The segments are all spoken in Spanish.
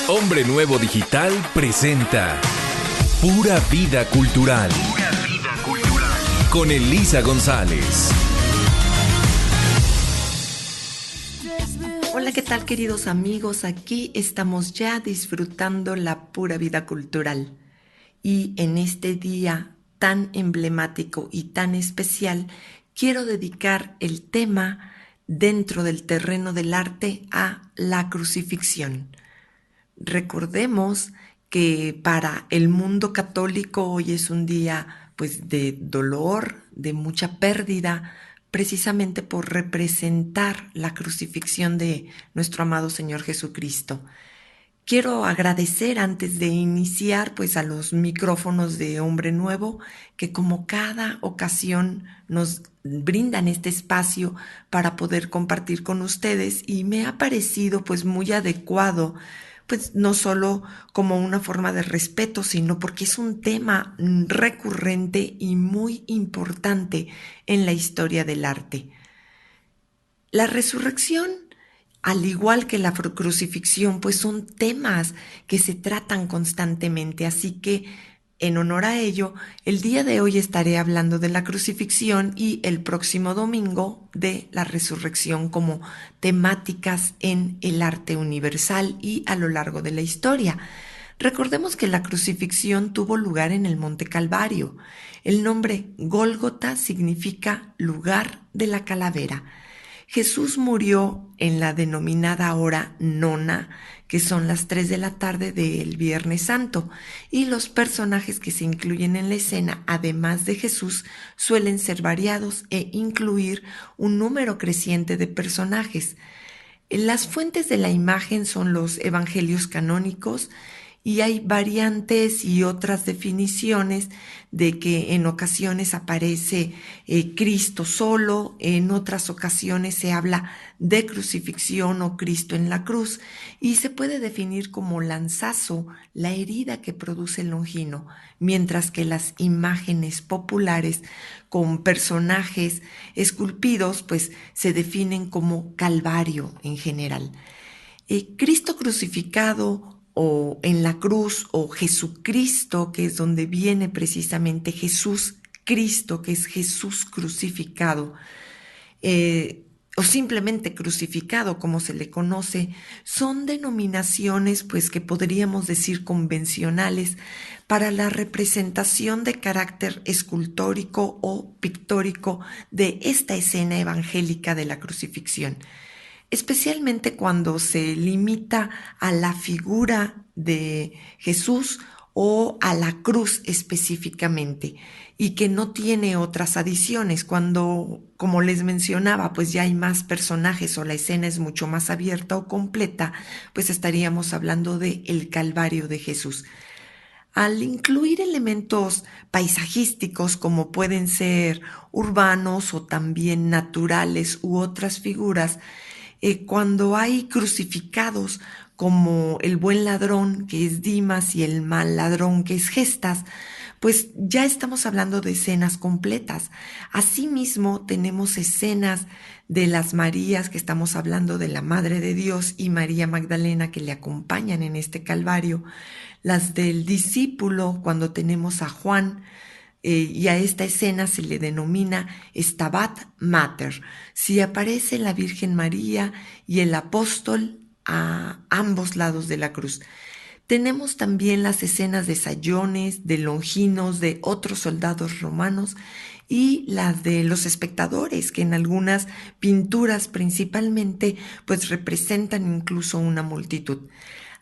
Hombre Nuevo Digital presenta Pura Vida Cultural. Pura Vida Cultural. Con Elisa González. Hola, ¿qué tal, queridos amigos? Aquí estamos ya disfrutando la pura vida cultural. Y en este día tan emblemático y tan especial, quiero dedicar el tema dentro del terreno del arte a la crucifixión. Recordemos que para el mundo católico hoy es un día pues de dolor, de mucha pérdida, precisamente por representar la crucifixión de nuestro amado Señor Jesucristo. Quiero agradecer antes de iniciar pues a los micrófonos de Hombre Nuevo que como cada ocasión nos brindan este espacio para poder compartir con ustedes y me ha parecido pues muy adecuado, pues no solo como una forma de respeto, sino porque es un tema recurrente y muy importante en la historia del arte. La resurrección, al igual que la crucifixión, pues son temas que se tratan constantemente, así que en honor a ello, el día de hoy estaré hablando de la crucifixión y el próximo domingo de la resurrección como temáticas en el arte universal y a lo largo de la historia. Recordemos que la crucifixión tuvo lugar en el Monte Calvario. El nombre Gólgota significa lugar de la calavera. Jesús murió en la denominada hora nona, que son las 3 de la tarde del Viernes Santo, y los personajes que se incluyen en la escena, además de Jesús, suelen ser variados e incluir un número creciente de personajes. Las fuentes de la imagen son los evangelios canónicos y hay variantes y otras definiciones de que en ocasiones aparece Cristo solo, en otras ocasiones se habla de crucifixión o Cristo en la cruz y se puede definir como lanzazo la herida que produce el Longino, mientras que las imágenes populares con personajes esculpidos pues se definen como Calvario en general. Cristo crucificado o en la cruz o Jesucristo, que es donde viene precisamente Jesús Cristo, que es Jesús crucificado, o simplemente crucificado como se le conoce, son denominaciones pues que podríamos decir convencionales para la representación de carácter escultórico o pictórico de esta escena evangélica de la crucifixión, especialmente cuando se limita a la figura de Jesús o a la cruz específicamente y que no tiene otras adiciones. Cuando, como les mencionaba, pues ya hay más personajes o la escena es mucho más abierta o completa, pues estaríamos hablando de el Calvario de Jesús. Al incluir elementos paisajísticos como pueden ser urbanos o también naturales u otras figuras, cuando hay crucificados como el buen ladrón que es Dimas y el mal ladrón que es Gestas, pues ya estamos hablando de escenas completas. Asimismo, tenemos escenas de las Marías, que estamos hablando de la Madre de Dios y María Magdalena que le acompañan en este Calvario, las del discípulo cuando tenemos a Juan, y a esta escena se le denomina Stabat Mater. Si aparece la Virgen María y el apóstol a ambos lados de la cruz. Tenemos también las escenas de sayones, de longinos, de otros soldados romanos y las de los espectadores, que en algunas pinturas principalmente pues representan incluso una multitud.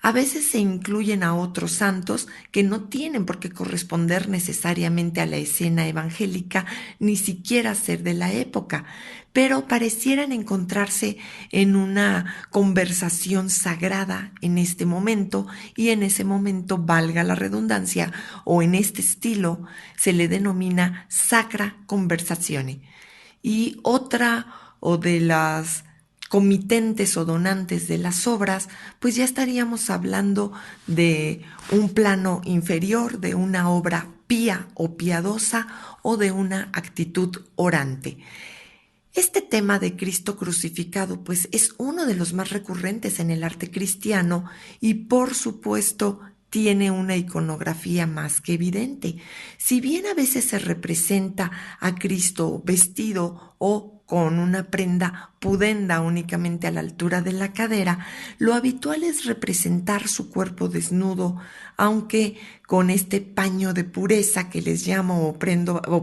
A veces se incluyen a otros santos que no tienen por qué corresponder necesariamente a la escena evangélica, ni siquiera ser de la época, pero parecieran encontrarse en una conversación sagrada en este momento y en ese momento, valga la redundancia, o en este estilo se le denomina Sacra Conversazione. Y otra o de las comitentes o donantes de las obras, pues ya estaríamos hablando de un plano inferior, de una obra pía o piadosa o de una actitud orante. Este tema de Cristo crucificado pues es uno de los más recurrentes en el arte cristiano y por supuesto tiene una iconografía más que evidente. Si bien a veces se representa a Cristo vestido o con una prenda pudenda únicamente a la altura de la cadera, lo habitual es representar su cuerpo desnudo, aunque con este paño de pureza que les llamo o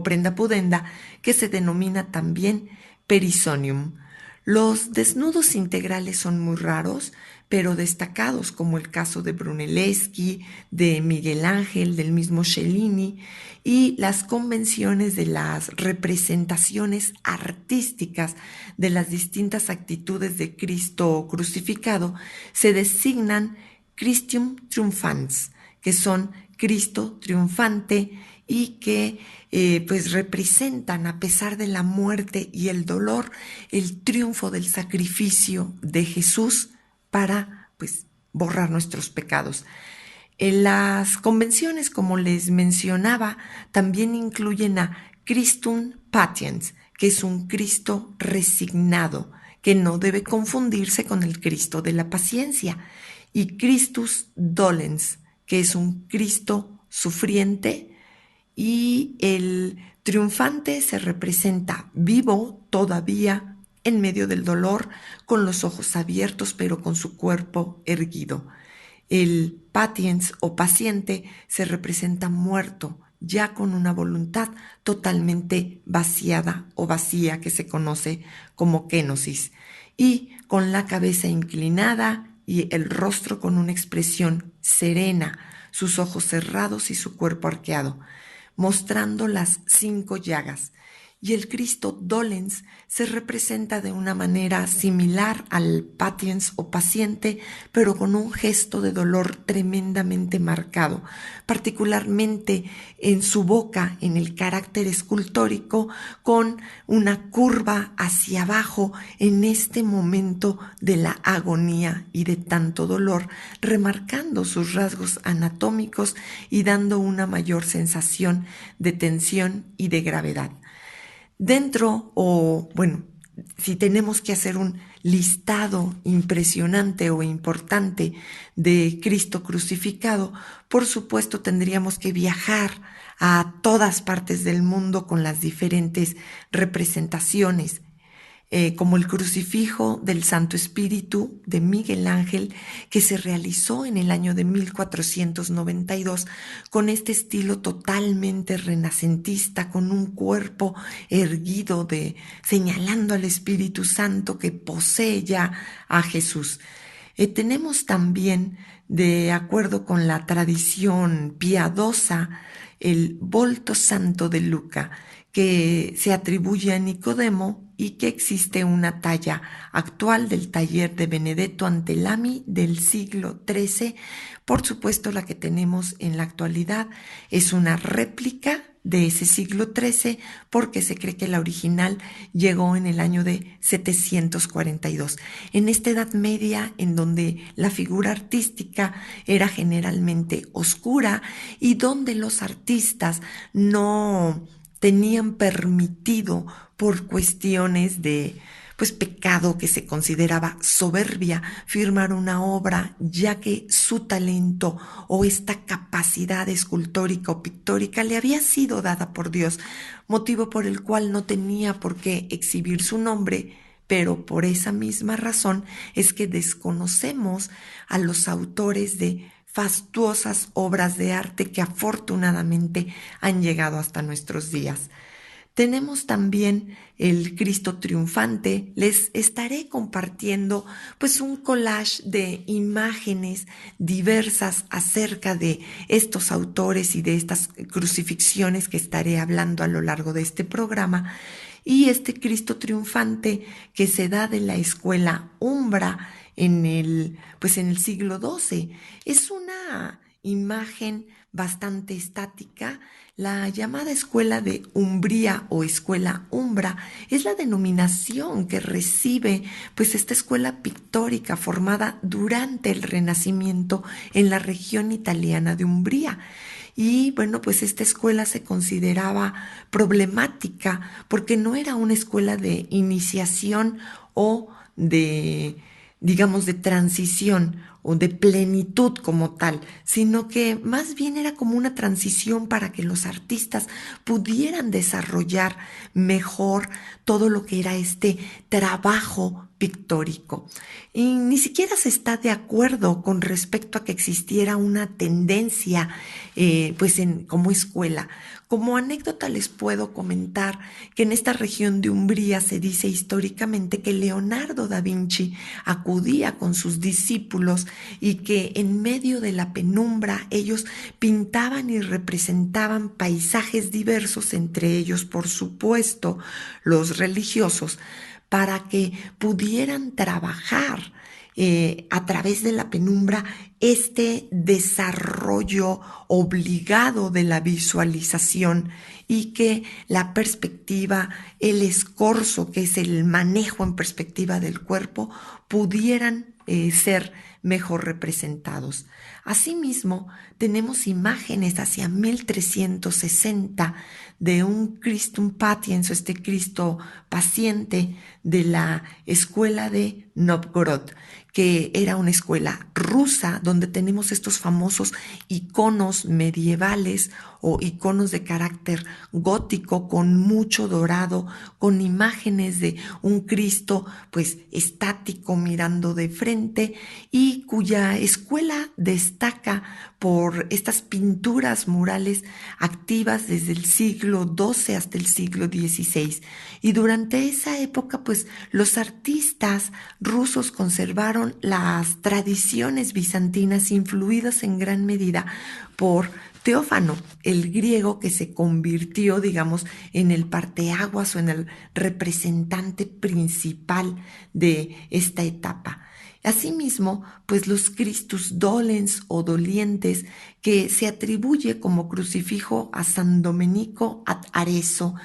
prenda pudenda, que se denomina también perisonium. Los desnudos integrales son muy raros, pero destacados, como el caso de Brunelleschi, de Miguel Ángel, del mismo Cellini, y las convenciones de las representaciones artísticas de las distintas actitudes de Cristo crucificado se designan Christium triumphans, que son Cristo triunfante y que pues representan, a pesar de la muerte y el dolor, el triunfo del sacrificio de Jesús para pues borrar nuestros pecados. En las convenciones, como les mencionaba, también incluyen a Christum patiens, que es un Cristo resignado, que no debe confundirse con el Cristo de la paciencia, y Christus dolens, que es un Cristo sufriente, y el triunfante se representa vivo todavía en medio del dolor, con los ojos abiertos pero con su cuerpo erguido. El patiens o paciente se representa muerto, ya con una voluntad totalmente vaciada o vacía, que se conoce como kenosis, y con la cabeza inclinada y el rostro con una expresión serena, sus ojos cerrados y su cuerpo arqueado, mostrando las 5 llagas. Y el Cristo dolens se representa de una manera similar al patiens o paciente, pero con un gesto de dolor tremendamente marcado, particularmente en su boca, en el carácter escultórico, con una curva hacia abajo en este momento de la agonía y de tanto dolor, remarcando sus rasgos anatómicos y dando una mayor sensación de tensión y de gravedad. Dentro, o bueno, si tenemos que hacer un listado impresionante o importante de Cristo crucificado, por supuesto tendríamos que viajar a todas partes del mundo con las diferentes representaciones, como el crucifijo del Santo Espíritu de Miguel Ángel, que se realizó en el año de 1492 con este estilo totalmente renacentista, con un cuerpo erguido señalando al Espíritu Santo que posee ya a Jesús. Tenemos también, de acuerdo con la tradición piadosa, el Volto Santo de Luca, que se atribuye a Nicodemo y que existe una talla actual del taller de Benedetto Antelami del siglo XIII. Por supuesto, la que tenemos en la actualidad es una réplica de ese siglo XIII, porque se cree que la original llegó en el año de 742. En esta Edad Media, en donde la figura artística era generalmente oscura y donde los artistas no tenían permitido, por cuestiones de pecado que se consideraba soberbia, firmar una obra, ya que su talento o esta capacidad escultórica o pictórica le había sido dada por Dios, motivo por el cual no tenía por qué exhibir su nombre. Pero por esa misma razón es que desconocemos a los autores de fastuosas obras de arte que afortunadamente han llegado hasta nuestros días. Tenemos también el Cristo triunfante. Les estaré compartiendo un collage de imágenes diversas acerca de estos autores y de estas crucifixiones que estaré hablando a lo largo de este programa. Y este Cristo triunfante que se da de la escuela Umbra en el siglo XII. Es una imagen bastante estática. La llamada escuela de Umbría o escuela Umbra es la denominación que recibe esta escuela pictórica formada durante el Renacimiento en la región italiana de Umbría. Y bueno, pues esta escuela se consideraba problemática porque no era una escuela de iniciación o de, digamos, de transición o de plenitud como tal, sino que más bien era como una transición para que los artistas pudieran desarrollar mejor todo lo que era este trabajo pictórico. Y ni siquiera se está de acuerdo con respecto a que existiera una tendencia como escuela. Como anécdota les puedo comentar que en esta región de Umbría se dice históricamente que Leonardo da Vinci acudía con sus discípulos y que en medio de la penumbra ellos pintaban y representaban paisajes diversos, entre ellos, por supuesto, los religiosos, para que pudieran trabajar a través de la penumbra este desarrollo obligado de la visualización y que la perspectiva, el escorzo, que es el manejo en perspectiva del cuerpo, pudieran ser mejor representados. Asimismo, tenemos imágenes hacia 1360 de un Christum Patiens, este Cristo paciente de la escuela de Novgorod, que era una escuela rusa donde tenemos estos famosos iconos medievales o iconos de carácter gótico con mucho dorado, con imágenes de un Cristo pues estático mirando de frente y cuya escuela destaca por estas pinturas murales activas desde el siglo XII hasta el siglo XVI. Y durante esa época, pues los artistas rusos conservaron las tradiciones bizantinas influidas en gran medida por Teófano, el griego que se convirtió, digamos, en el parteaguas o en el representante principal de esta etapa. Asimismo, pues los Christus dolens o dolientes que se atribuye como crucifijo a San Domenico ad Arezzo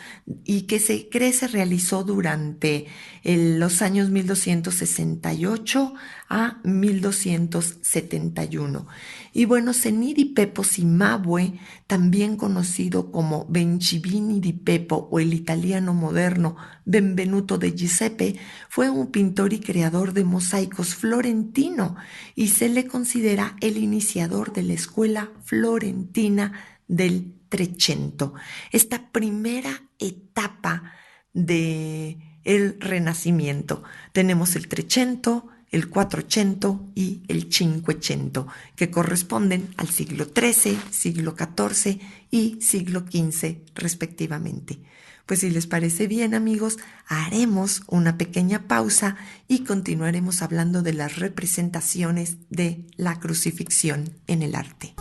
y que se cree se realizó durante los años 1268 a 1271. Y bueno, Zenir di Pepo Cimabue, también conocido como Bencivini di Pepo o el italiano moderno Benvenuto de Giuseppe, fue un pintor y creador de mosaicos florentino y se le considera el iniciador de la escuela florentina del Trecento, esta primera etapa de el Renacimiento. Tenemos el Trecento, el Quattrocento y el Cinquecento, que corresponden al siglo XIII, siglo XIV y siglo XV respectivamente. Pues si les parece bien, amigos, haremos una pequeña pausa y continuaremos hablando de las representaciones de la crucifixión en el arte.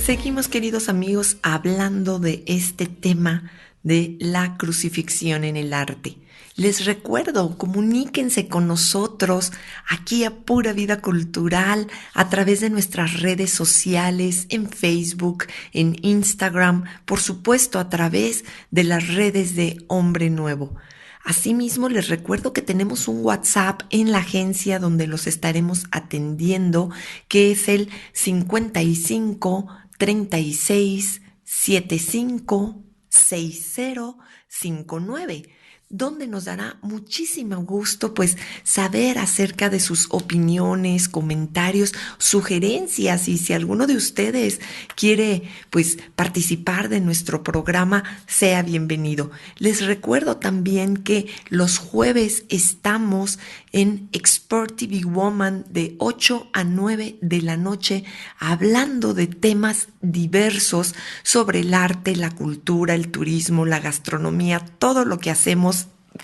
Seguimos, queridos amigos, hablando de este tema de la crucifixión en el arte. Les recuerdo, comuníquense con nosotros aquí a Pura Vida Cultural a través de nuestras redes sociales, en Facebook, en Instagram, por supuesto a través de las redes de Hombre Nuevo. Asimismo, les recuerdo que tenemos un WhatsApp en la agencia donde los estaremos atendiendo, que es el 55 36 75 6059. Donde nos dará muchísimo gusto pues saber acerca de sus opiniones, comentarios, sugerencias, y si alguno de ustedes quiere pues participar de nuestro programa, sea bienvenido. Les recuerdo también que los jueves estamos en Expert TV Woman de 8 a 9 de la noche hablando de temas diversos sobre el arte, la cultura, el turismo, la gastronomía, todo lo que hacemos,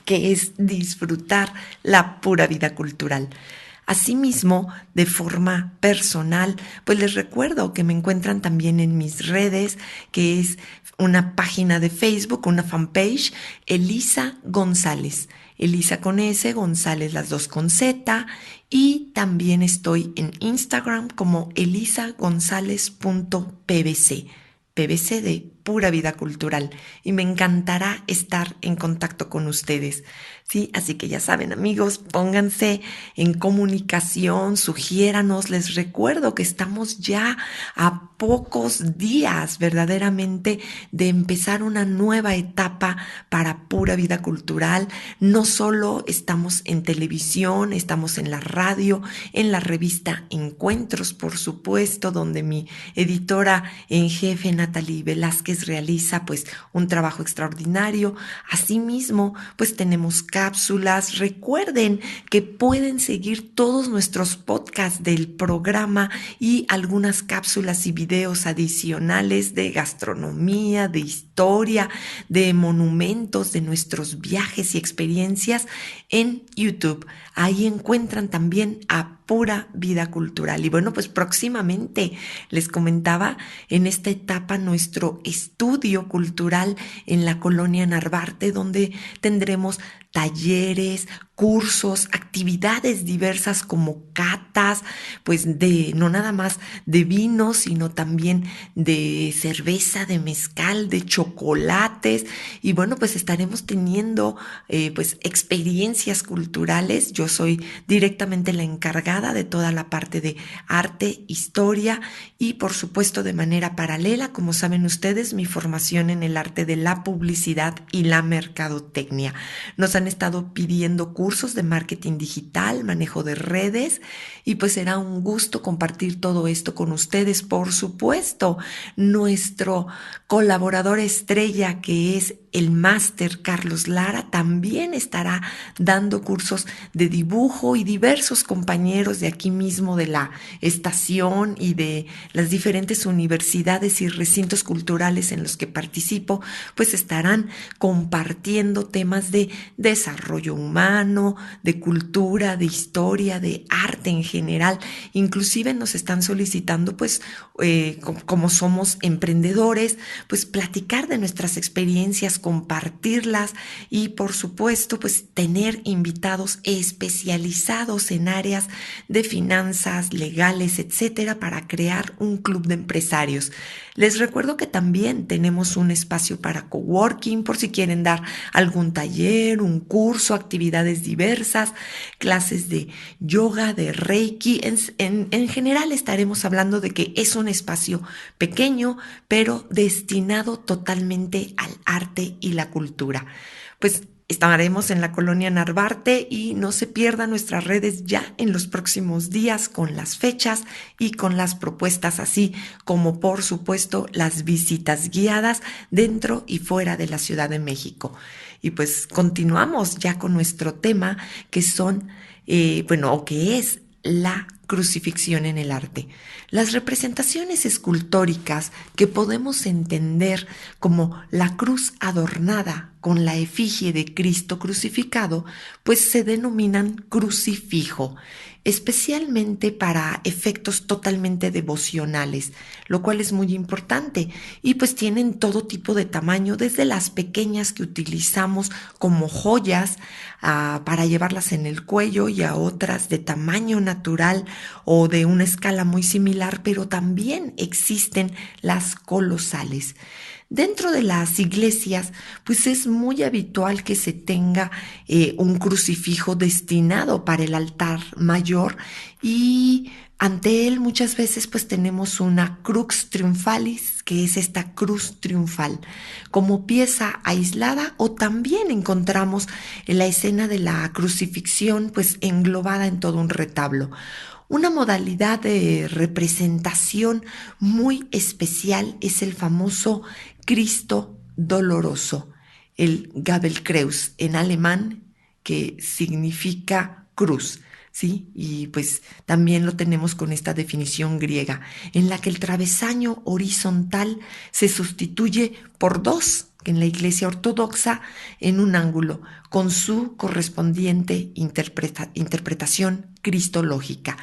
que es disfrutar la pura vida cultural. Asimismo, de forma personal, pues les recuerdo que me encuentran también en mis redes, que es una página de Facebook, una fanpage, Elisa González. Elisa con S, González las dos con Z, y también estoy en Instagram como elisagonzalez.pvc, PVC de Pura Vida Cultural y me encantará estar en contacto con ustedes. Sí, así que ya saben, amigos, pónganse en comunicación, sugiéranos. Les recuerdo que estamos ya a pocos días verdaderamente de empezar una nueva etapa para Pura Vida Cultural. No solo estamos en televisión, estamos en la radio, en la revista Encuentros, por supuesto, donde mi editora en jefe Natalie Velázquez realiza pues un trabajo extraordinario. Asimismo, pues tenemos cápsulas. Recuerden que pueden seguir todos nuestros podcasts del programa y algunas cápsulas y videos adicionales de gastronomía, de historia, de monumentos, de nuestros viajes y experiencias en YouTube. Ahí encuentran también a Pura Vida Cultural. Y bueno, pues próximamente les comentaba en esta etapa nuestro estudio cultural en la colonia Narvarte, donde tendremos talleres, cursos, actividades diversas como catas, pues de no nada más de vino, sino también de cerveza, de mezcal, de chocolates. Y bueno, pues estaremos teniendo pues experiencias culturales. Yo soy directamente la encargada de toda la parte de arte, historia y por supuesto de manera paralela, como saben ustedes, mi formación en el arte de la publicidad y la mercadotecnia. Nos han estado pidiendo cursos de marketing digital, manejo de redes y pues será un gusto compartir todo esto con ustedes. Por supuesto, nuestro colaborador estrella, que es el máster Carlos Lara, también estará dando cursos de dibujo y diversos compañeros de aquí mismo de la estación y de las diferentes universidades y recintos culturales en los que participo, pues estarán compartiendo temas de desarrollo humano, de cultura, de historia, de arte en general. Inclusive nos están solicitando, pues, como somos emprendedores, pues platicar de nuestras experiencias, compartirlas y por supuesto, pues tener invitados especializados en áreas de finanzas, legales, etcétera, para crear un club de empresarios. Les recuerdo que también tenemos un espacio para coworking por si quieren dar algún taller, un curso, actividades diversas, clases de yoga, de reiki. En general estaremos hablando de que es un espacio pequeño, pero destinado totalmente al arte y la cultura. Pues estaremos en la colonia Narvarte y no se pierdan nuestras redes ya en los próximos días con las fechas y con las propuestas, así como por supuesto las visitas guiadas dentro y fuera de la Ciudad de México. Y pues continuamos ya con nuestro tema que son, que es la crucifixión en el arte. Las representaciones escultóricas que podemos entender como la cruz adornada con la efigie de Cristo crucificado, pues se denominan crucifijo, especialmente para efectos totalmente devocionales, lo cual es muy importante y pues tienen todo tipo de tamaño, desde las pequeñas que utilizamos como joyas para llevarlas en el cuello y a otras de tamaño natural o de una escala muy similar, pero también existen las colosales. Dentro de las iglesias, pues es muy habitual que se tenga un crucifijo destinado para el altar mayor y ante él muchas veces pues tenemos una crux triunfalis, que es esta cruz triunfal, como pieza aislada, o también encontramos en la escena de la crucifixión pues englobada en todo un retablo. Una modalidad de representación muy especial es el famoso Cristo doloroso, el Gabelkreuz en alemán, que significa cruz, ¿sí? Y pues también lo tenemos con esta definición griega, en la que el travesaño horizontal se sustituye por dos en la Iglesia Ortodoxa en un ángulo, con su correspondiente interpretación cristológica.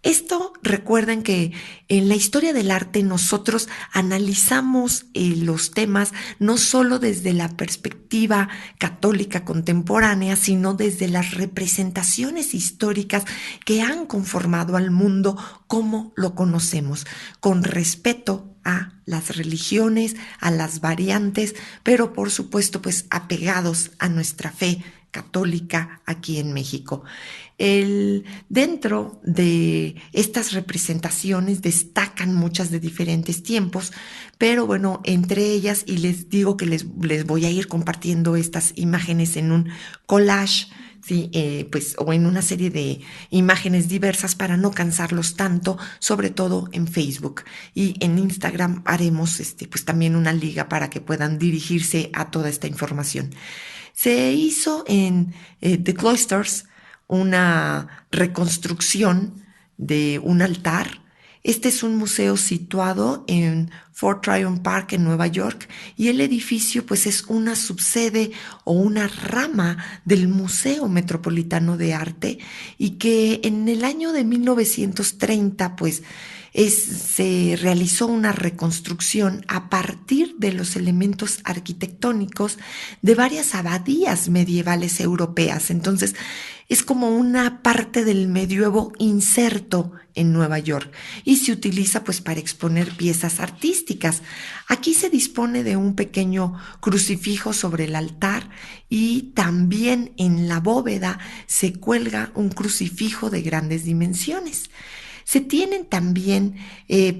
Esto, recuerden que en la historia del arte nosotros analizamos los temas no solo desde la perspectiva católica contemporánea, sino desde las representaciones históricas que han conformado al mundo como lo conocemos, con respeto a las religiones, a las variantes, pero por supuesto pues apegados a nuestra fe católica aquí en México. Dentro de estas representaciones destacan muchas de diferentes tiempos, pero bueno, entre ellas, y les digo que les voy a ir compartiendo estas imágenes en un collage, sí, pues, o en una serie de imágenes diversas para no cansarlos tanto, sobre todo en Facebook. Y en Instagram haremos pues también una liga para que puedan dirigirse a toda esta información. Se hizo en The Cloisters una reconstrucción de un altar. Este es un museo situado en Fort Tryon Park en Nueva York y el edificio pues es una subsede o una rama del Museo Metropolitano de Arte y que en el año de 1930 pues se realizó una reconstrucción a partir de los elementos arquitectónicos de varias abadías medievales europeas. Entonces, es como una parte del medioevo inserto en Nueva York y se utiliza pues para exponer piezas artísticas. Aquí se dispone de un pequeño crucifijo sobre el altar y también en la bóveda se cuelga un crucifijo de grandes dimensiones. Se tienen también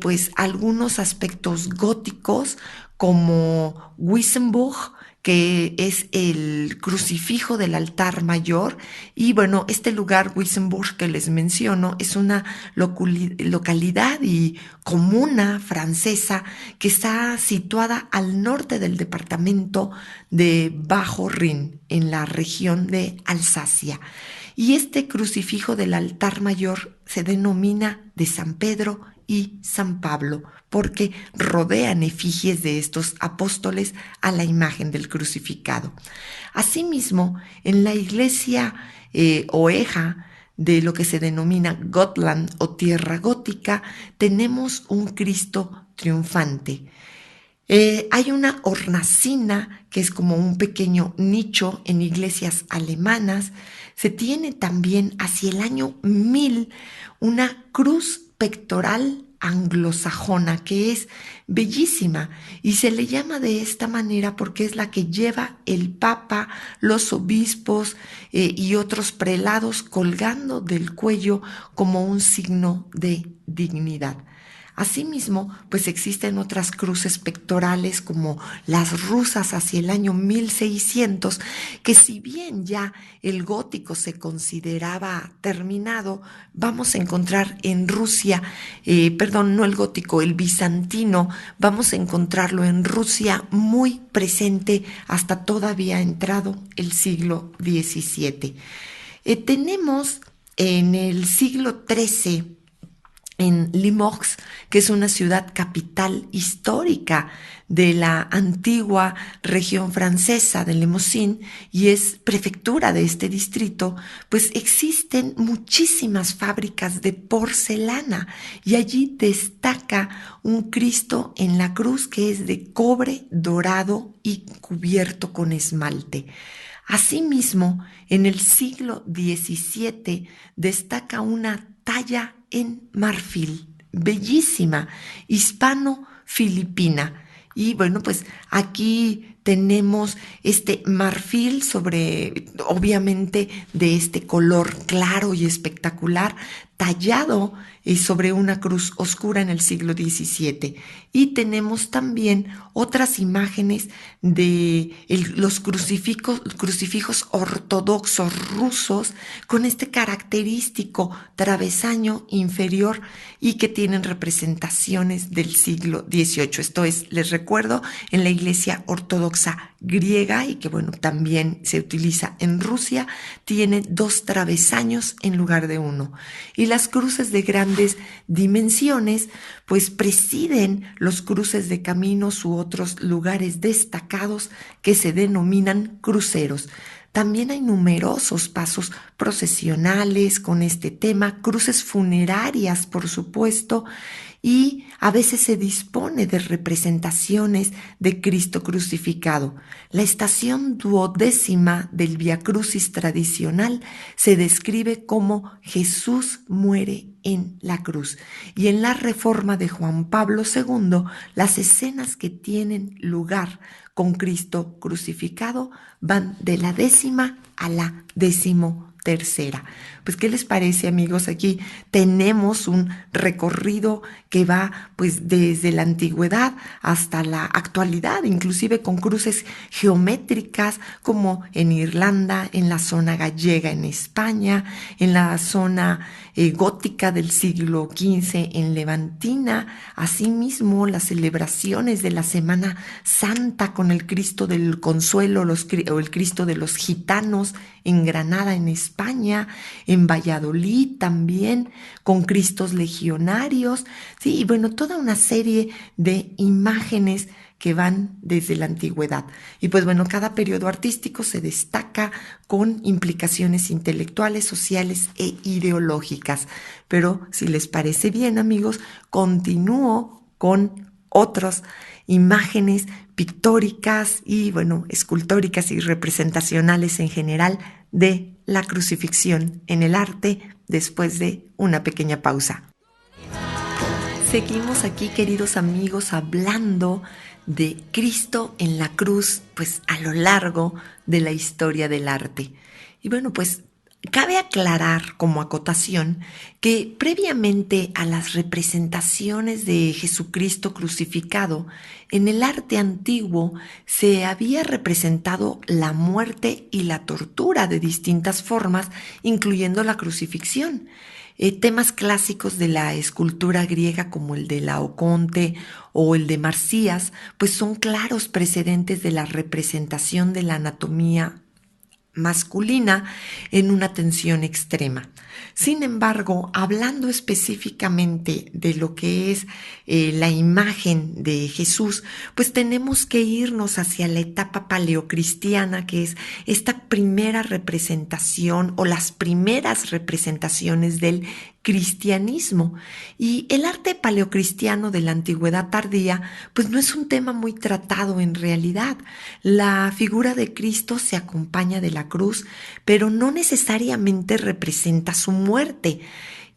pues algunos aspectos góticos como Wissembourg, que es el crucifijo del altar mayor. Y bueno, este lugar, Wissembourg, que les menciono, es una localidad y comuna francesa que está situada al norte del departamento de Bajo Rin, en la región de Alsacia. Y este crucifijo del altar mayor se denomina de San Pedro y San Pablo, porque rodean efigies de estos apóstoles a la imagen del crucificado. Asimismo, en la iglesia oeja de lo que se denomina Gotland o tierra gótica, tenemos un Cristo triunfante. Hay una hornacina que es como un pequeño nicho en iglesias alemanas. Se tiene también hacia el año 1000 una cruz pectoral anglosajona que es bellísima y se le llama de esta manera porque es la que lleva el Papa, los obispos y otros prelados colgando del cuello como un signo de dignidad. Asimismo, pues existen otras cruces pectorales como las rusas hacia el año 1600, que si bien ya el gótico se consideraba terminado, vamos a encontrar en Rusia, no el gótico, el bizantino, vamos a encontrarlo en Rusia muy presente hasta todavía entrado el siglo XVII. Tenemos en el siglo XIII, en Limoges, que es una ciudad capital histórica de la antigua región francesa de Limousin y es prefectura de este distrito, pues existen muchísimas fábricas de porcelana y allí destaca un Cristo en la cruz que es de cobre dorado y cubierto con esmalte. Asimismo, en el siglo XVII destaca una talla en marfil, bellísima, hispano-filipina. Y bueno, pues aquí tenemos este marfil obviamente de este color claro y espectacular, tallado sobre una cruz oscura en el siglo XVII. Y tenemos también otras imágenes de los crucifijos ortodoxos rusos con este característico travesaño inferior y que tienen representaciones del siglo XVIII. Esto es, les recuerdo, en la iglesia ortodoxa griega y que bueno, también se utiliza en Rusia, tiene 2 travesaños en lugar de 1. Y las cruces de grandes dimensiones pues presiden los cruces de caminos u otros lugares destacados que se denominan cruceros. También hay numerosos pasos procesionales con este tema, cruces funerarias, por supuesto, y a veces se dispone de representaciones de Cristo crucificado. La estación duodécima del Vía Crucis tradicional se describe como Jesús muere en la cruz. Y en la Reforma de Juan Pablo II, las escenas que tienen lugar con Cristo crucificado van de la 10ª a la 13ª. Pues, ¿qué les parece, amigos? Aquí tenemos un recorrido que va pues desde la antigüedad hasta la actualidad, inclusive con cruces geométricas como en Irlanda, en la zona gallega en España, en la zona gótica del siglo XV en Levantina, asimismo las celebraciones de la Semana Santa con el Cristo del Consuelo o el Cristo de los Gitanos en Granada, en España, en Valladolid también, con Cristos legionarios, sí, y bueno, toda una serie de imágenes que van desde la antigüedad. Y pues bueno, cada periodo artístico se destaca con implicaciones intelectuales, sociales e ideológicas. Pero si les parece bien, amigos, continúo con otras imágenes pictóricas y bueno, escultóricas y representacionales en general de la crucifixión en el arte después de una pequeña pausa. Seguimos aquí, queridos amigos, hablando de Cristo en la cruz, pues a lo largo de la historia del arte. Y bueno, pues cabe aclarar como acotación que previamente a las representaciones de Jesucristo crucificado, en el arte antiguo se había representado la muerte y la tortura de distintas formas, incluyendo la crucifixión. Temas clásicos de la escultura griega como el de Laoconte o el de Marcías, pues son claros precedentes de la representación de la anatomía masculina en una tensión extrema. Sin embargo, hablando específicamente de lo que es la imagen de Jesús, pues tenemos que irnos hacia la etapa paleocristiana, que es esta primera representación o las primeras representaciones del cristianismo. Y el arte paleocristiano de la antigüedad tardía, pues no es un tema muy tratado en realidad. La figura de Cristo se acompaña de la cruz, pero no necesariamente representa su muerte.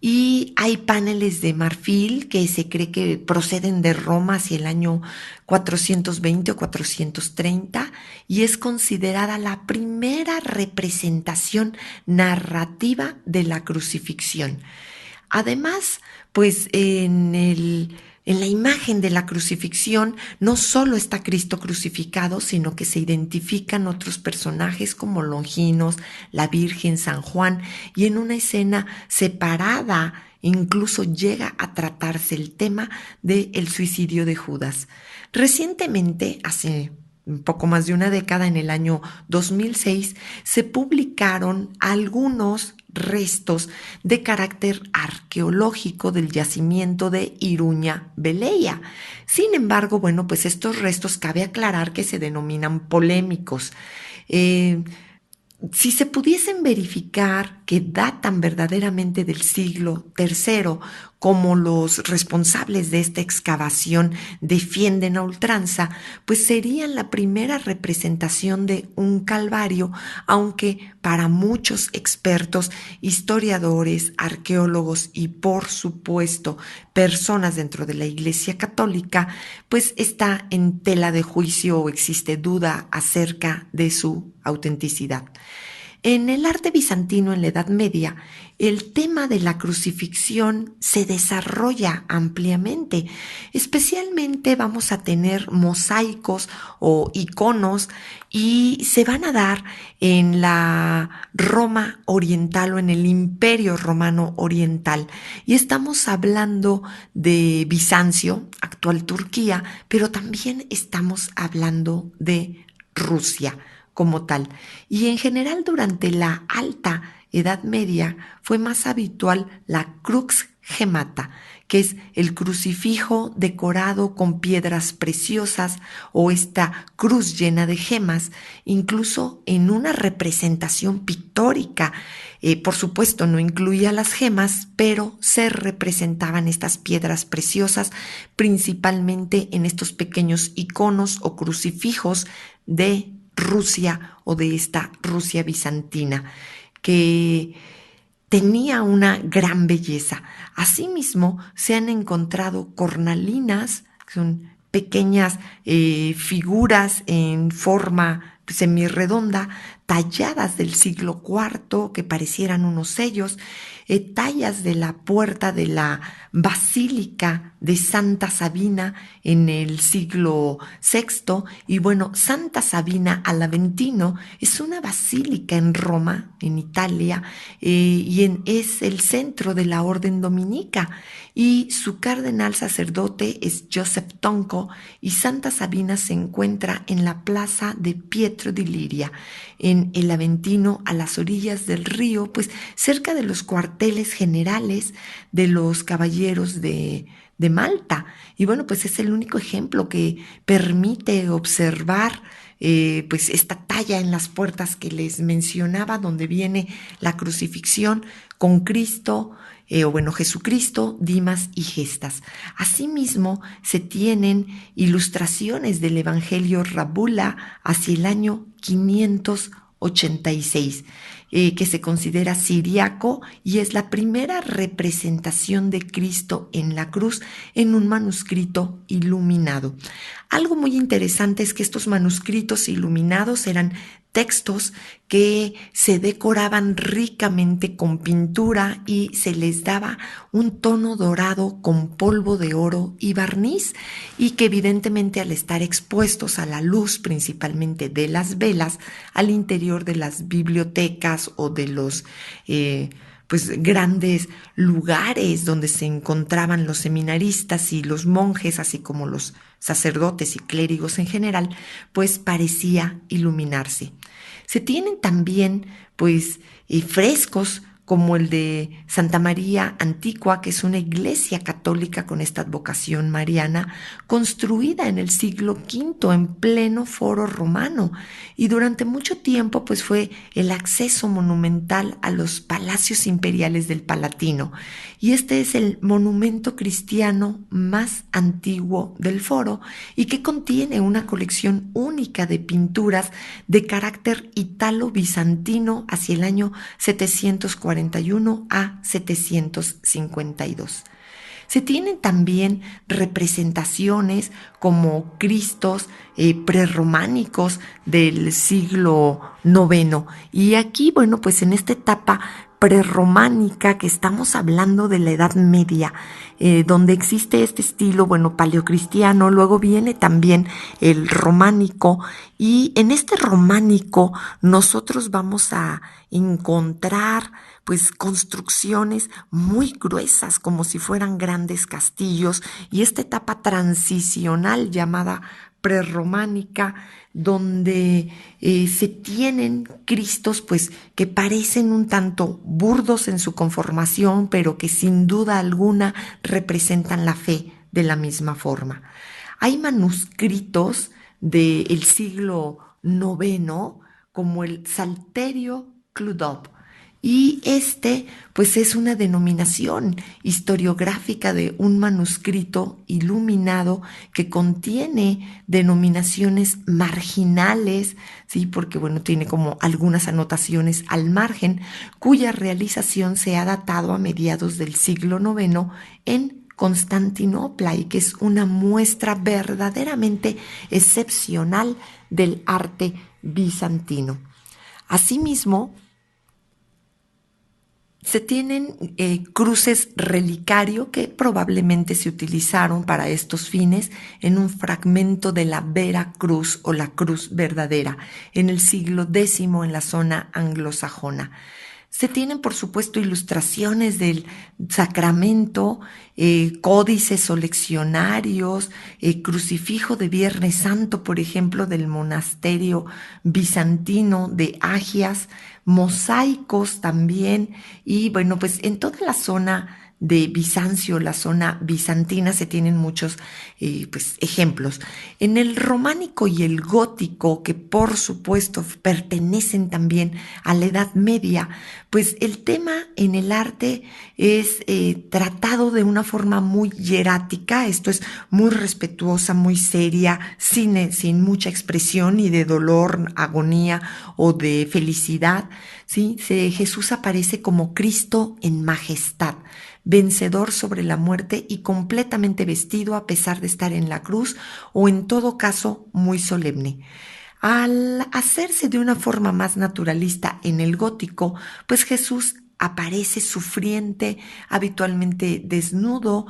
Y hay paneles de marfil que se cree que proceden de Roma hacia el año 420 o 430 y es considerada la primera representación narrativa de la crucifixión. Además, pues en la imagen de la crucifixión no solo está Cristo crucificado, sino que se identifican otros personajes como Longinos, la Virgen, San Juan, y en una escena separada incluso llega a tratarse el tema del suicidio de Judas. Recientemente, hace un poco más de una década, en el año 2006, se publicaron algunos restos de carácter arqueológico del yacimiento de Iruña Velea. Sin embargo, bueno, pues estos restos cabe aclarar que se denominan polémicos. Si se pudiesen verificar que datan verdaderamente del siglo III, como los responsables de esta excavación defienden a ultranza, pues serían la primera representación de un calvario, aunque para muchos expertos, historiadores, arqueólogos y por supuesto personas dentro de la Iglesia Católica, pues está en tela de juicio o existe duda acerca de su autenticidad. En el arte bizantino en la Edad Media, el tema de la crucifixión se desarrolla ampliamente. Especialmente vamos a tener mosaicos o iconos y se van a dar en la Roma oriental o en el Imperio Romano Oriental. Y estamos hablando de Bizancio, actual Turquía, pero también estamos hablando de Rusia como tal. Y en general durante la Alta Edad Media fue más habitual la crux gemata, que es el crucifijo decorado con piedras preciosas o esta cruz llena de gemas, incluso en una representación pictórica. Por supuesto, no incluía las gemas, pero se representaban estas piedras preciosas, principalmente en estos pequeños iconos o crucifijos de Rusia o de esta Rusia bizantina, que tenía una gran belleza. Asimismo, se han encontrado cornalinas, que son pequeñas figuras en forma semirredonda, talladas del siglo IV, que parecieran unos sellos, tallas de la puerta de la Basílica de Santa Sabina en el siglo VI. Y bueno, Santa Sabina al Aventino es una basílica en Roma, en Italia, es el centro de la orden dominica, y su cardenal sacerdote es Joseph Tonco, y Santa Sabina se encuentra en la plaza de Pietro di Liria, en el Aventino, a las orillas del río, pues cerca de los cuarteles generales de los caballeros de Malta. Y bueno, pues es el único ejemplo que permite observar pues esta talla en las puertas que les mencionaba, donde viene la crucifixión con Cristo, Jesucristo, Dimas y Gestas. Asimismo, se tienen ilustraciones del Evangelio Rábula hacia el año 586, que se considera siriaco y es la primera representación de Cristo en la cruz en un manuscrito iluminado. Algo muy interesante es que estos manuscritos iluminados eran textos que se decoraban ricamente con pintura y se les daba un tono dorado con polvo de oro y barniz, y que evidentemente, al estar expuestos a la luz principalmente de las velas al interior de las bibliotecas o de los grandes lugares donde se encontraban los seminaristas y los monjes, así como los sacerdotes y clérigos en general, pues parecía iluminarse. Se tienen también frescos como el de Santa María Antigua, que es una iglesia católica con esta advocación mariana, construida en el siglo V en pleno foro romano, y durante mucho tiempo pues fue el acceso monumental a los palacios imperiales del Palatino, y este es el monumento cristiano más antiguo del foro y que contiene una colección única de pinturas de carácter italo-bizantino hacia el año 741 a 752. Se tienen también representaciones como Cristos prerrománicos del siglo IX. Y aquí, bueno, pues en esta etapa prerrománica, que estamos hablando de la Edad Media, donde existe este estilo, paleocristiano, luego viene también el románico, y en este románico nosotros vamos a encontrar construcciones muy gruesas, como si fueran grandes castillos, y esta etapa transicional llamada prerrománica, donde se tienen cristos que parecen un tanto burdos en su conformación, pero que sin duda alguna representan la fe de la misma forma. Hay manuscritos del siglo IX, como el Psalterio Clodov, y es una denominación historiográfica de un manuscrito iluminado que contiene denominaciones marginales, ¿sí? Porque tiene como algunas anotaciones al margen, cuya realización se ha datado a mediados del siglo IX en Constantinopla, y que es una muestra verdaderamente excepcional del arte bizantino. Asimismo, se tienen cruces relicario que probablemente se utilizaron para estos fines en un fragmento de la Vera Cruz o la Cruz Verdadera en el siglo X en la zona anglosajona. Se tienen, por supuesto, ilustraciones del sacramento, códices o leccionarios, crucifijo de Viernes Santo, por ejemplo, del monasterio bizantino de Agias, mosaicos también, y en toda la zona de Bizancio, la zona bizantina, se tienen muchos pues, ejemplos. En el románico y el gótico, que por supuesto pertenecen también a la Edad Media, pues el tema en el arte es tratado de una forma muy hierática, esto es muy respetuosa, muy seria, sin mucha expresión ni de dolor, agonía o de felicidad, ¿sí? Jesús aparece como Cristo en majestad, vencedor sobre la muerte y completamente vestido a pesar de estar en la cruz o en todo caso muy solemne. Al hacerse de una forma más naturalista en el gótico, pues Jesús aparece sufriente, habitualmente desnudo,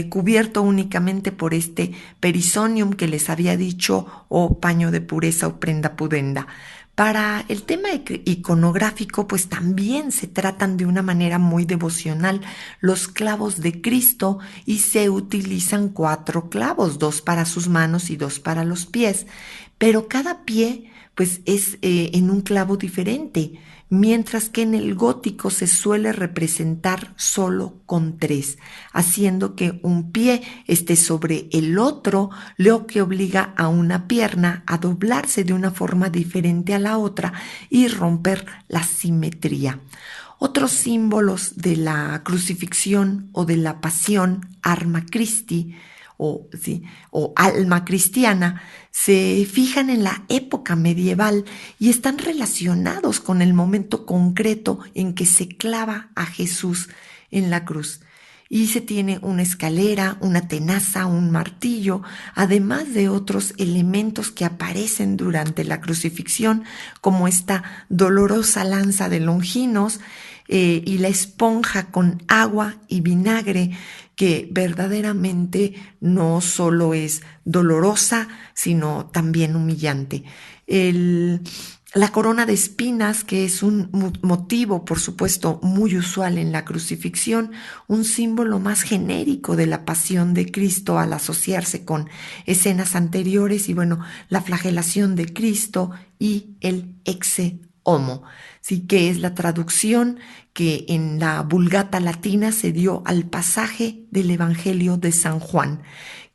cubierto únicamente por este perisonium que les había dicho, o paño de pureza o prenda pudenda. Para el tema iconográfico, pues también se tratan de una manera muy devocional los clavos de Cristo y se utilizan 4 clavos, 2 para sus manos y 2 para los pies, pero cada pie pues es en un clavo diferente, mientras que en el gótico se suele representar solo con 3, haciendo que un pie esté sobre el otro, lo que obliga a una pierna a doblarse de una forma diferente a la otra y romper la simetría. Otros símbolos de la crucifixión o de la pasión, Arma Christi, o alma cristiana, se fijan en la época medieval y están relacionados con el momento concreto en que se clava a Jesús en la cruz. Y se tiene una escalera, una tenaza, un martillo, además de otros elementos que aparecen durante la crucifixión, como esta dolorosa lanza de Longinos y la esponja con agua y vinagre, que verdaderamente no solo es dolorosa, sino también humillante. La corona de espinas, que es un motivo, por supuesto, muy usual en la crucifixión, un símbolo más genérico de la pasión de Cristo al asociarse con escenas anteriores, y bueno, la flagelación de Cristo y el exe homo, sí, que es la traducción que en la Vulgata latina se dio al pasaje del Evangelio de San Juan,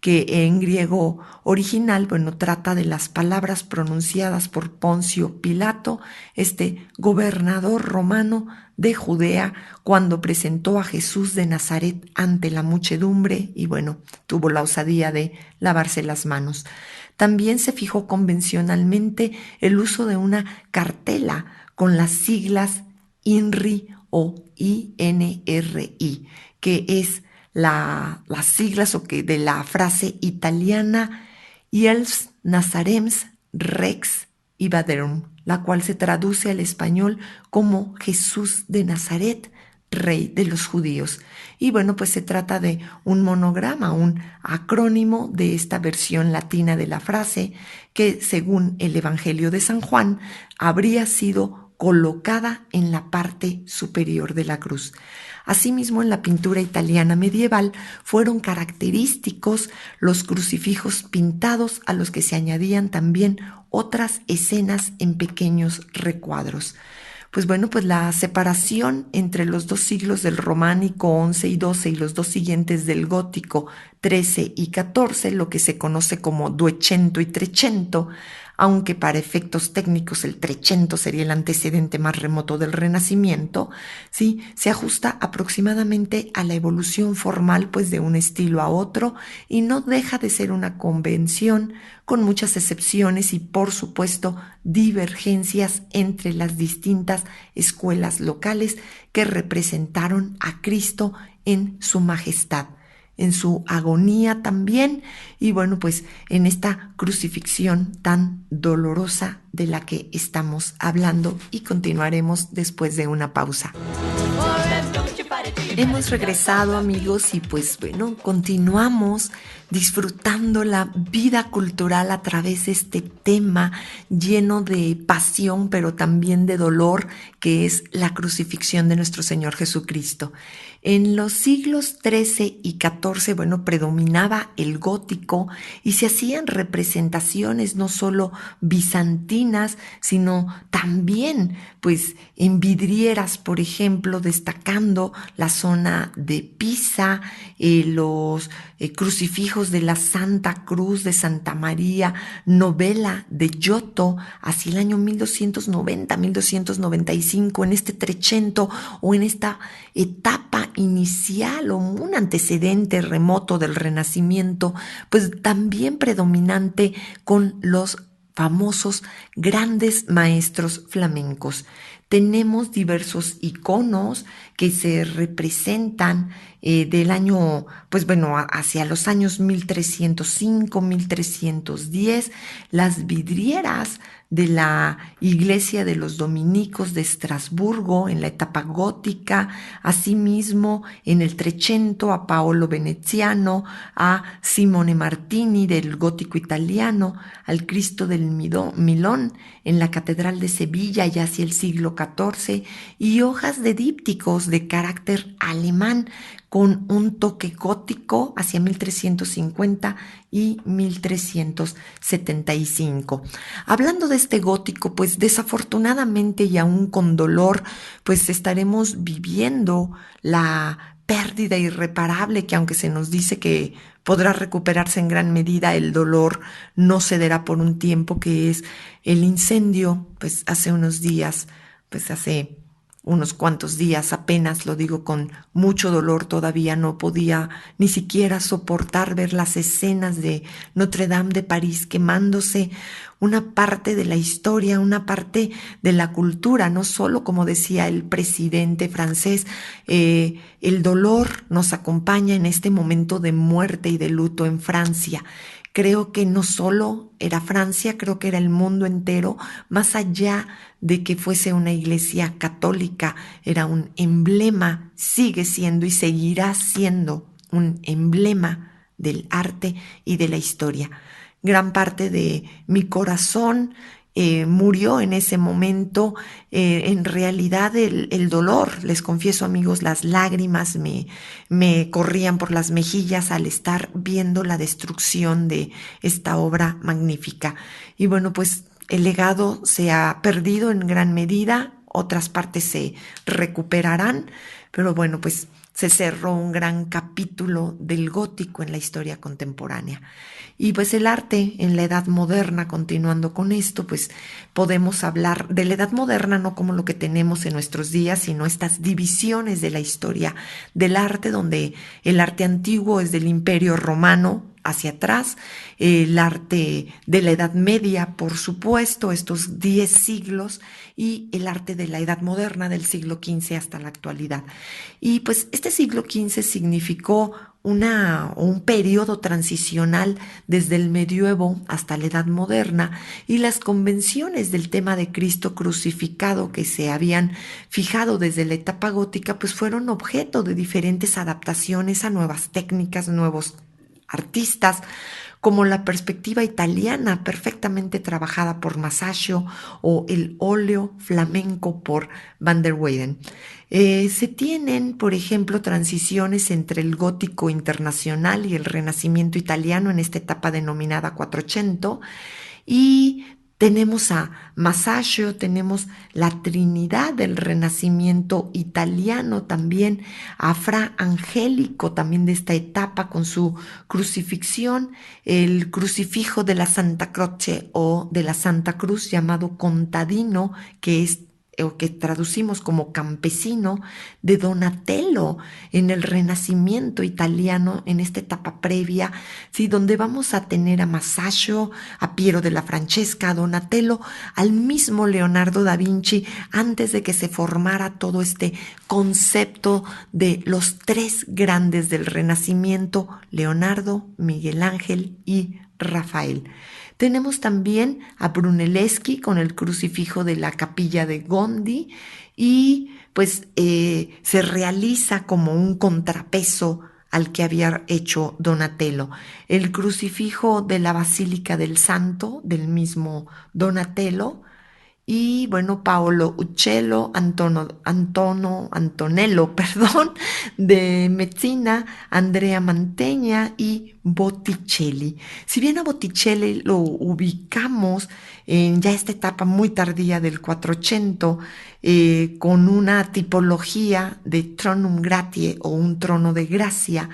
que en griego original, bueno, trata de las palabras pronunciadas por Poncio Pilato, este gobernador romano de Judea, cuando presentó a Jesús de Nazaret ante la muchedumbre y bueno, tuvo la osadía de lavarse las manos. También se fijó convencionalmente el uso de una cartela con las siglas INRI o INRI, que es las siglas de la frase italiana Iels Nazarems Rex Ibaderum, la cual se traduce al español como Jesús de Nazaret, Rey de los judíos. Y bueno, pues se trata de un monograma, un acrónimo de esta versión latina de la frase, que según el Evangelio de San Juan habría sido colocada en la parte superior de la cruz. Asimismo, en la pintura italiana medieval fueron característicos los crucifijos pintados, a los que se añadían también otras escenas en pequeños recuadros. Pues bueno, pues la separación entre los 2 siglos del románico 11 y 12 y los 2 siguientes del gótico 13 y 14, lo que se conoce como Duecento y Trecento, aunque para efectos técnicos el Trecento sería el antecedente más remoto del Renacimiento, ¿sí? Se ajusta aproximadamente a la evolución formal, pues, de un estilo a otro, y no deja de ser una convención con muchas excepciones y, por supuesto, divergencias entre las distintas escuelas locales que representaron a Cristo en su majestad, en su agonía también, y bueno, pues en esta crucifixión tan dolorosa de la que estamos hablando, y continuaremos después de una pausa. Hemos regresado, amigos, y pues bueno, continuamos disfrutando la vida cultural a través de este tema lleno de pasión, pero también de dolor, que es la crucifixión de nuestro Señor Jesucristo. En los siglos XIII y XIV, bueno, predominaba el gótico y se hacían representaciones no solo bizantinas, sino también, pues, en vidrieras, por ejemplo, destacando la zona de Pisa, los crucifijos de la Santa Cruz de Santa María Novella de Giotto hacia el año 1290, 1295, en este Trecento o en esta etapa inicial o un antecedente remoto del Renacimiento, pues también predominante con los famosos grandes maestros flamencos. Tenemos diversos iconos que se representan del año, pues bueno, hacia los años 1305, 1310, las vidrieras de la iglesia de los dominicos de Estrasburgo en la etapa gótica, asimismo en el Trecento a Paolo Veneziano, a Simone Martini del gótico italiano, al Cristo del Milón en la Catedral de Sevilla ya hacia el siglo XIV, y hojas de dípticos de carácter alemán con un toque gótico hacia 1350 y 1375. Hablando de este gótico, pues desafortunadamente y aún con dolor, pues estaremos viviendo la pérdida irreparable que, aunque se nos dice que podrá recuperarse en gran medida, el dolor no cederá por un tiempo, que es el incendio, pues hace unos días, pues hace unos cuantos días, apenas lo digo con mucho dolor, todavía no podía ni siquiera soportar ver las escenas de Notre Dame de París quemándose, una parte de la historia, una parte de la cultura, no solo, como decía el presidente francés, el dolor nos acompaña en este momento de muerte y de luto en Francia. Creo que no solo era Francia, creo que era el mundo entero, más allá de que fuese una iglesia católica, era un emblema, sigue siendo y seguirá siendo un emblema del arte y de la historia. Gran parte de mi corazón murió en ese momento. En realidad el dolor, les confieso amigos, las lágrimas me corrían por las mejillas al estar viendo la destrucción de esta obra magnífica. Y bueno, pues el legado se ha perdido en gran medida, otras partes se recuperarán, pero bueno, pues se cerró un gran capítulo del gótico en la historia contemporánea. Y pues el arte en la Edad Moderna, continuando con esto, pues podemos hablar de la Edad Moderna no como lo que tenemos en nuestros días, sino estas divisiones de la historia del arte, donde el arte antiguo es del Imperio Romano hacia atrás, el arte de la Edad Media, por supuesto, estos 10 siglos, y el arte de la Edad Moderna del siglo XV hasta la actualidad. Y pues este siglo XV significó un periodo transicional desde el medioevo hasta la Edad Moderna, y las convenciones del tema de Cristo crucificado que se habían fijado desde la etapa gótica, pues fueron objeto de diferentes adaptaciones a nuevas técnicas, nuevos artistas, como la perspectiva italiana perfectamente trabajada por Masaccio o el óleo flamenco por Van der Weyden. Se tienen, por ejemplo, transiciones entre el gótico internacional y el renacimiento italiano en esta etapa denominada Quattrocento, y tenemos a Masaccio, tenemos la Trinidad del Renacimiento italiano también, a Fra Angelico también de esta etapa con su crucifixión, el crucifijo de la Santa Croce o de la Santa Cruz llamado Contadino, que es o que traducimos como campesino, de Donatello en el Renacimiento italiano, en esta etapa previa, ¿sí? Donde vamos a tener a Masaccio, a Piero della Francesca, a Donatello, al mismo Leonardo da Vinci, antes de que se formara todo este concepto de los tres grandes del Renacimiento, Leonardo, Miguel Ángel y Rafael. Tenemos también a Brunelleschi con el crucifijo de la capilla de Gondi, y pues se realiza como un contrapeso al que había hecho Donatello. El crucifijo de la Basílica del Santo del mismo Donatello, y bueno, Paolo Uccello, Antonello, perdón, de Messina, Andrea Mantegna y Botticelli. Si bien a Botticelli lo ubicamos en ya esta etapa muy tardía del 480, con una tipología de tronum gratiae o un trono de gracia,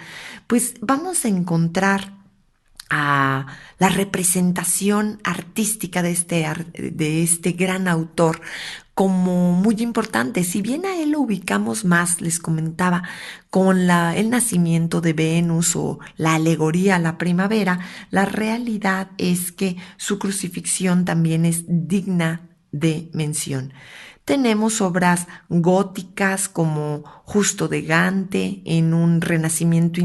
pues vamos a encontrar a la representación artística de este gran autor como muy importante. Si bien a él lo ubicamos más, les comentaba, con el nacimiento de Venus o la alegoría a la primavera, la realidad es que su crucifixión también es digna de mención. Tenemos obras góticas como Justo de Gante en un renacimiento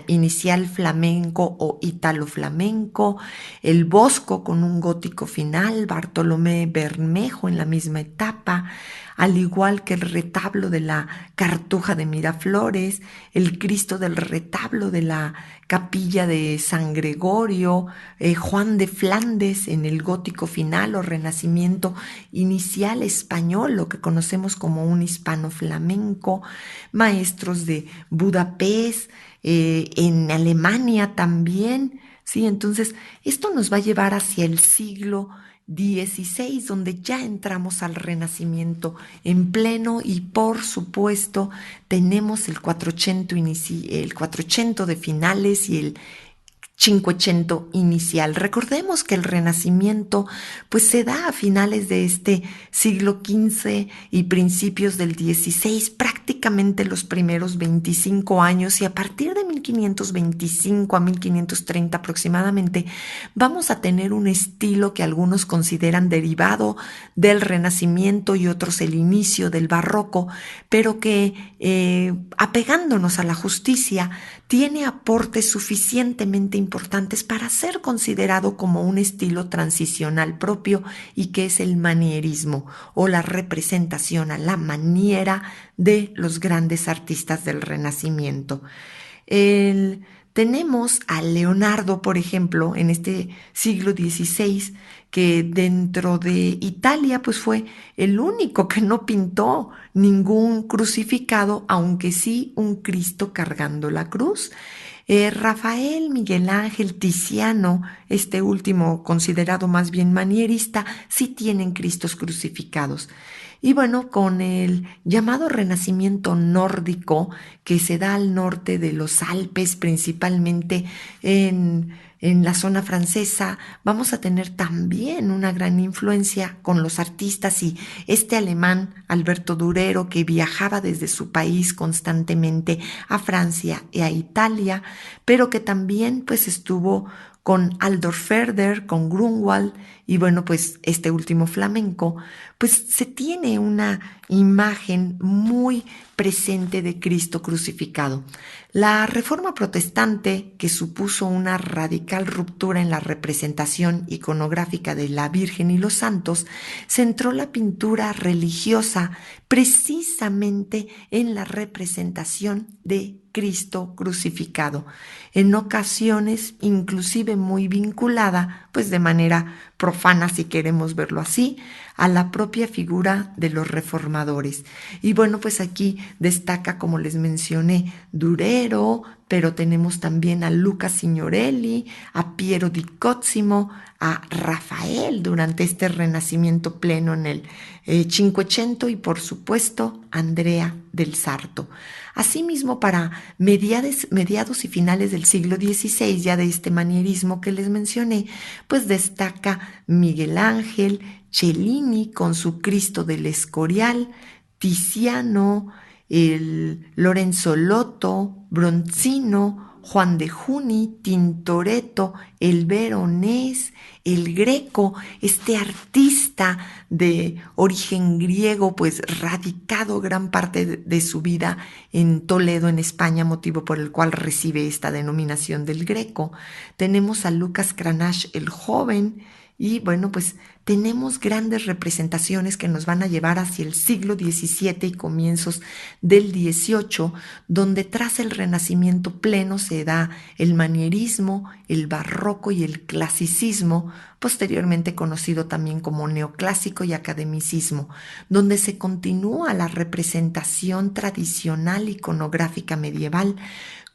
inicial flamenco o ítalo flamenco, el Bosco con un gótico final, Bartolomé Bermejo en la misma etapa, al igual que el retablo de la Cartuja de Miraflores, el Cristo del retablo de la Capilla de San Gregorio, Juan de Flandes en el gótico final o renacimiento inicial español, lo que conocemos como un hispano flamenco, maestros de Budapest, en Alemania también, ¿sí? Entonces, esto nos va a llevar hacia el siglo XVI, donde ya entramos al Renacimiento en pleno y por supuesto tenemos el 480 de finales y el Cinquecento inicial. Recordemos que el Renacimiento pues se da a finales de este siglo XV y principios del XVI, prácticamente los primeros 25 años, y a partir de 1525 a 1530 aproximadamente vamos a tener un estilo que algunos consideran derivado del Renacimiento y otros el inicio del Barroco, pero que apegándonos a la justicia tiene aportes suficientemente importantes para ser considerado como un estilo transicional propio, y que es el manierismo o la representación a la maniera de los grandes artistas del Renacimiento. Tenemos a Leonardo, por ejemplo, en este siglo XVI, que dentro de Italia pues fue el único que no pintó ningún crucificado, aunque sí un Cristo cargando la cruz. Rafael, Miguel Ángel, Tiziano, este último considerado más bien manierista, sí tienen Cristos crucificados. Y bueno, con el llamado Renacimiento nórdico, que se da al norte de los Alpes, principalmente en la zona francesa, vamos a tener también una gran influencia con los artistas y este alemán, Alberto Durero, que viajaba desde su país constantemente a Francia y a Italia, pero que también pues estuvo con Aldorf Ferder, con Grunwald, y bueno, pues este último flamenco, pues se tiene una imagen muy presente de Cristo crucificado. La Reforma Protestante, que supuso una radical ruptura en la representación iconográfica de la Virgen y los santos, centró la pintura religiosa precisamente en la representación de Cristo crucificado, en ocasiones inclusive muy vinculada, pues de manera profana, si queremos verlo así, a la propia figura de los reformadores. Y bueno, pues aquí destaca, como les mencioné, Durero, pero tenemos también a Luca Signorelli, a Piero di Cosimo, a Rafael durante este renacimiento pleno en el Cinquecento, y por supuesto Andrea del Sarto. Asimismo, para mediados y finales del siglo XVI, ya de este manierismo que les mencioné, pues destaca Miguel Ángel, Cellini con su Cristo del Escorial, Tiziano, el Lorenzo Lotto, Bronzino, Juan de Juni, Tintoretto, el Veronés, el Greco, este artista de origen griego, pues radicado gran parte de su vida en Toledo, en España, motivo por el cual recibe esta denominación del Greco. Tenemos a Lucas Cranach el joven, Y bueno, pues tenemos grandes representaciones que nos van a llevar hacia el siglo XVII y comienzos del XVIII, donde tras el Renacimiento pleno se da el manierismo, el barroco y el clasicismo, posteriormente conocido también como neoclásico y academicismo, donde se continúa la representación tradicional iconográfica medieval,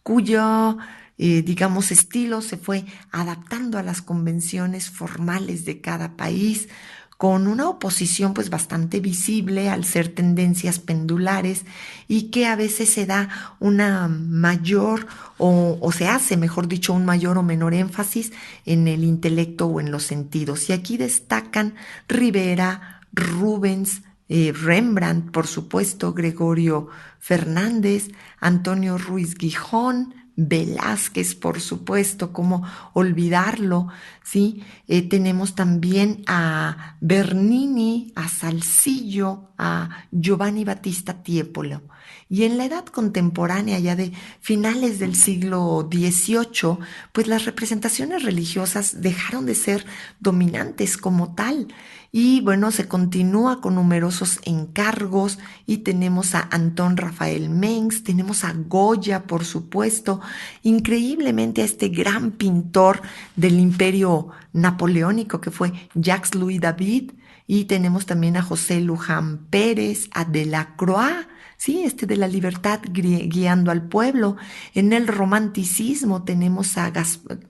cuyo digamos, estilo se fue adaptando a las convenciones formales de cada país, con una oposición pues bastante visible al ser tendencias pendulares y que a veces se da una mayor o se hace, mejor dicho, un mayor o menor énfasis en el intelecto o en los sentidos. Y aquí destacan Rivera, Rubens, Rembrandt, por supuesto, Gregorio Fernández, Antonio Ruiz Gijón, Velázquez, por supuesto, cómo olvidarlo, ¿sí? Tenemos también a Bernini, a Salzillo, a Giovanni Battista Tiepolo. Y en la edad contemporánea, ya de finales del siglo XVIII, pues las representaciones religiosas dejaron de ser dominantes como tal. Y bueno, se continúa con numerosos encargos y tenemos a Antón Rafael Mengs, tenemos a Goya, por supuesto, increíblemente a este gran pintor del imperio napoleónico que fue Jacques Louis David, y tenemos también a José Luján Pérez, a Delacroix, sí, de la libertad guiando al pueblo. En el romanticismo tenemos a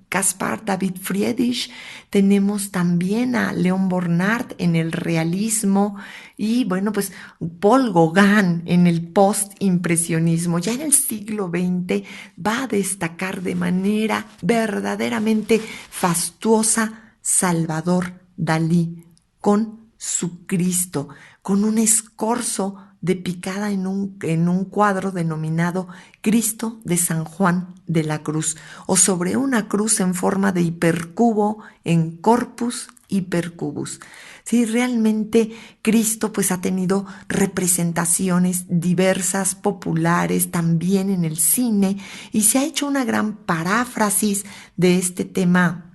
Caspar David Friedrich, tenemos también a León Bonnard en el realismo y bueno, pues Paul Gauguin en el postimpresionismo. Ya en el siglo XX va a destacar de manera verdaderamente fastuosa Salvador Dalí con su Cristo, con un escorzo de picada en un cuadro denominado Cristo de San Juan de la Cruz, o sobre una cruz en forma de hipercubo en corpus hipercubus. Sí, realmente Cristo pues ha tenido representaciones diversas, populares, también en el cine, y se ha hecho una gran paráfrasis de este tema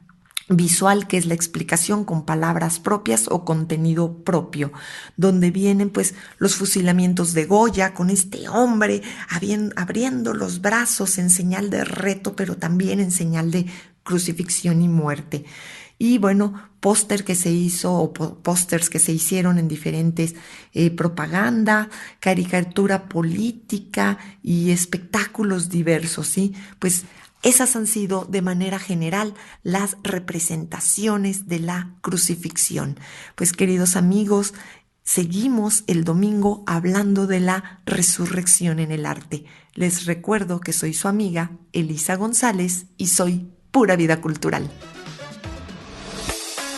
visual, que es la explicación con palabras propias o contenido propio, donde vienen pues los fusilamientos de Goya con este hombre abriendo los brazos en señal de reto, pero también en señal de crucifixión y muerte. Y bueno, pósters que se hicieron en diferentes propaganda, caricatura política y espectáculos diversos, ¿sí? Pues esas han sido de manera general las representaciones de la crucifixión. Pues queridos amigos, seguimos el domingo hablando de la resurrección en el arte. Les recuerdo que soy su amiga Elisa González y soy Pura Vida Cultural.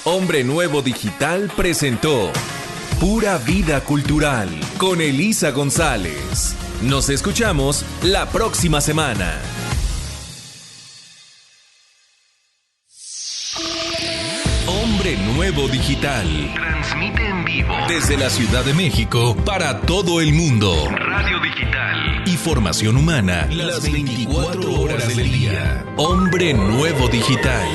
Hombre Nuevo Digital presentó Pura Vida Cultural con Elisa González. Nos escuchamos la próxima semana. Hombre Nuevo Digital. Transmite en vivo desde la Ciudad de México para todo el mundo. Radio digital y formación humana las 24 horas del día. Hombre Nuevo Digital.